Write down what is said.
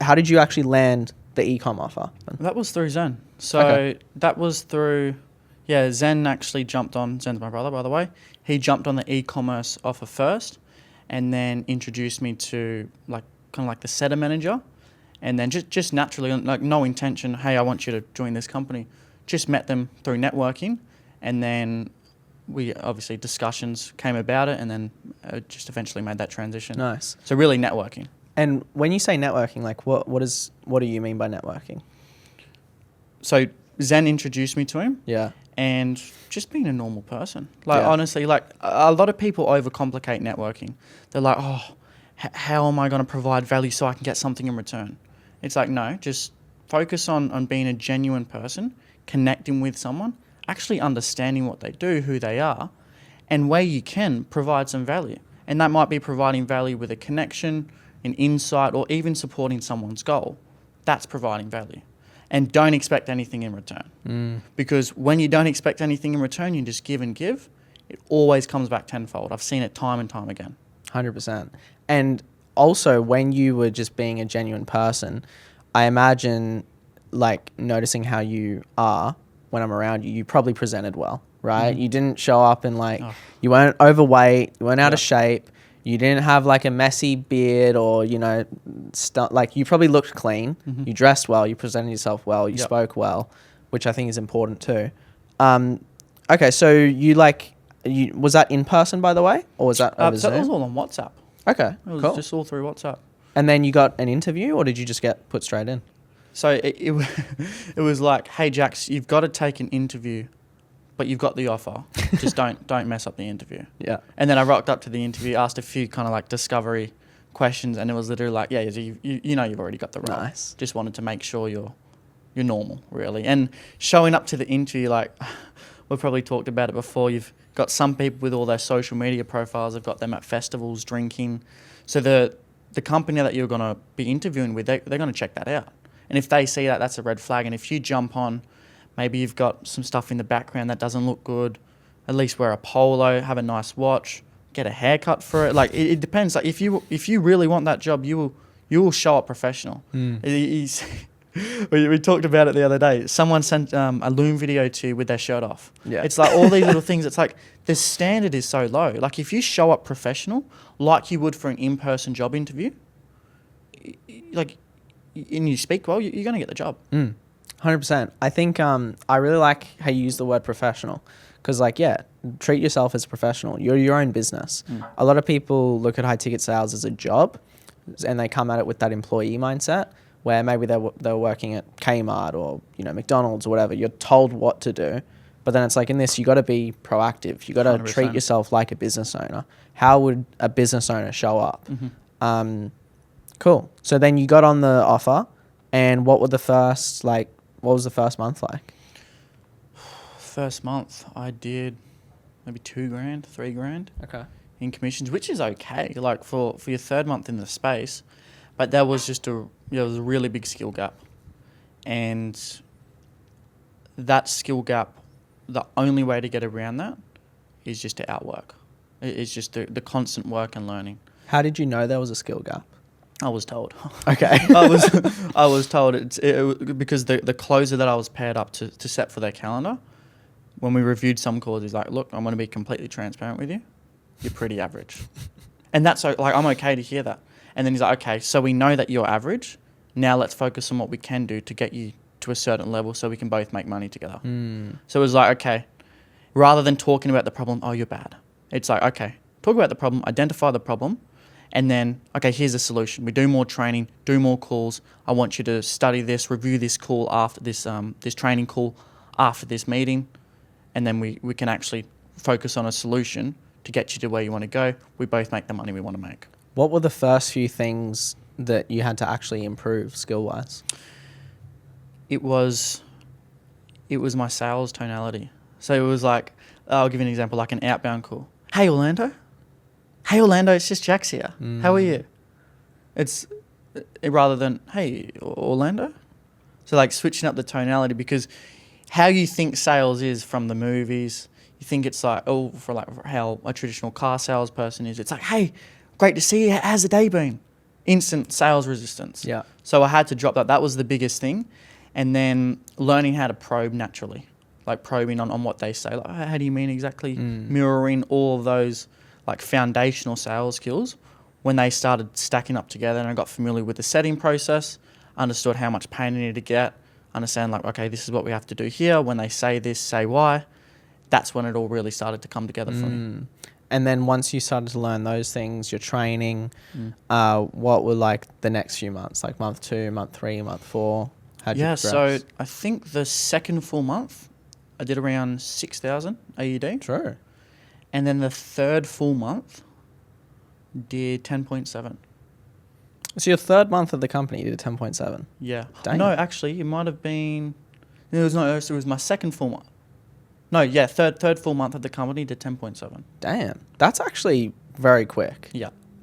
how did you actually land the e-com offer? That was through Zen. So Okay. that was through, Zen actually jumped on, Zen's my brother, by the way. He jumped on the e-commerce offer first and then introduced me to like kind of like the setter manager. And then just naturally, like no intention, hey, I want you to join this company. Just met them through networking. And then we obviously discussions came about it and then just eventually made that transition. Nice. So really networking. And when you say networking, like what do you mean by networking? So Zen introduced me to him. Yeah. And just being a normal person. Like, Yeah. honestly, like a lot of people overcomplicate networking. They're like, oh, how am I going to provide value so I can get something in return? It's like, no, just focus on being a genuine person, connecting with someone, actually understanding what they do, who they are, and where you can provide some value. And that might be providing value with a connection, an insight, or even supporting someone's goal. That's providing value. And don't expect anything in return. Because when you don't expect anything in return, you just give and give, it always comes back tenfold. I've seen it time and time again. 100%. And also, when you were just being a genuine person, I imagine, like, noticing how you are when I'm around you, you probably presented well, right? You didn't show up and, like, you weren't overweight, you weren't out of shape, you didn't have, like, a messy beard or, you know, like, you probably looked clean, you dressed well, you presented yourself well, you spoke well, which I think is important too. Okay, so was that in person, by the way? Or was that over So Zoom? it was all on WhatsApp. Okay, It was cool. just all through WhatsApp. And then you got an interview, or did you just get put straight in? So it was like, hey, Jax, you've got to take an interview, but you've got the offer. Just don't mess up the interview. Yeah. And then I rocked up to the interview, asked a few kind of like discovery questions, and it was literally like, yeah, you know you've already got the role. Nice. Just wanted to make sure you're normal, really. And showing up to the interview, like we've probably talked about it before, you've got some people with all their social media profiles, they've got them at festivals, drinking. So the company that you're going to be interviewing with, they're going to check that out. And if they see that, that's a red flag. And if you jump on, maybe you've got some stuff in the background that doesn't look good, at least wear a polo, have a nice watch, get a haircut for it. Like it depends. Like if you really want that job, you will show up professional. We talked about it the other day. Someone sent a Loom video to you with their shirt off. Yeah. It's like all these little things. It's like the standard is so low. Like if you show up professional, like you would for an in-person job interview, like, and you speak well, you're going to get the job. 100%. I think I really like how you use the word professional because, like, yeah, treat yourself as a professional. You're your own business. A lot of people look at high ticket sales as a job and they come at it with that employee mindset where maybe they're working at Kmart or, you know, McDonald's or whatever. You're told what to do. But then it's like in this, you got to be proactive. You got to 100%. treat yourself like a business owner. How would a business owner show up? Cool. So then you got on the offer, and what was the first month like? First month, I did maybe $2,000, $3,000 Okay. in commissions, which is okay. Like for your third month in the space, but that was just there was a really big skill gap, and that skill gap, the only way to get around that is just to outwork. It's just the constant work and learning. How did you know there was a skill gap? I was told. Okay. I was told because the closer that I was paired up to set for their calendar, when we reviewed some calls, he's like, look, I'm going to be completely transparent with you. You're pretty average. And that's like, I'm okay to hear that. And then he's like, okay, so we know that you're average. Now let's focus on what we can do to get you to a certain level so we can both make money together. So it was like, okay, rather than talking about the problem, oh, you're bad. It's like, okay, talk about the problem, identify the problem, and then, okay, here's a solution. We do more training, do more calls. I want you to study this, review this call after this training call after this meeting, and then we can actually focus on a solution to get you to where you want to go. We both make the money we want to make. What were the first few things that you had to actually improve skill-wise? It was my sales tonality. So it was like, I'll give you an example, like an outbound call. Hey, Orlando. Hey, Orlando, it's just Jax here. How are you? It's rather than, hey, Orlando. So like switching up the tonality, because how you think sales is from the movies, you think it's like, for how a traditional car salesperson is. It's like, hey, great to see you. How's the day been? instant sales resistance. Yeah. So I had to drop that. That was the biggest thing. And then learning how to probe naturally, like probing on what they say. Like, how do you mean exactly? Mirroring all of those like foundational sales skills when they started stacking up together, and I got familiar with the setting process, understood how much pain I needed to get, understand like, okay, this is what we have to do here. When they say this, say why. That's when it all really started to come together for me. And then once you started to learn those things, your training, what were like the next few months, like month 2, month 3, month 4? How'd you progress? So I think the second full month, I did around 6,000 AUD. True. And then the third full month, did 10.7. So your third month of the company, you did 10.7. Yeah. Dang. No, actually, it might have been. It was my second full month. No, yeah, third full month of the company did 10.7. Damn. That's actually very quick. Yeah.